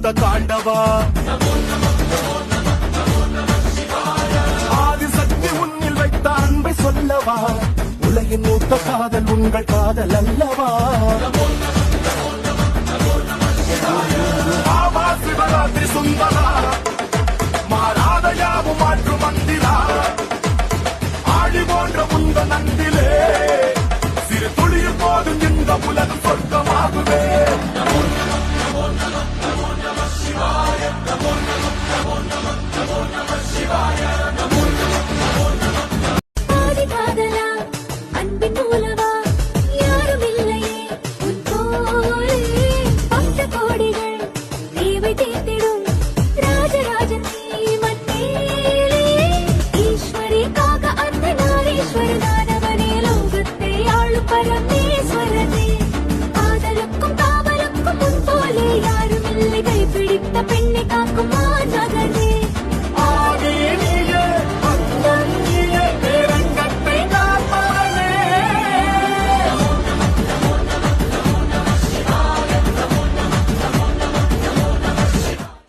மூத்த காண்டவா ஆதிசக்தி உன்னில் வைத்த அன்பை சொல்லவா உலகின் மூத்த காதல் உங்கள் காதல் அல்லவா சிவராத்திரி சுந்தரா மாறாத யாவும் மாற்று மந்திரா ஆழி போன்ற முந்த நந்திலே சிறு துளியும் போதும் இந்த உலகம் சொர்க்கமாகுவே.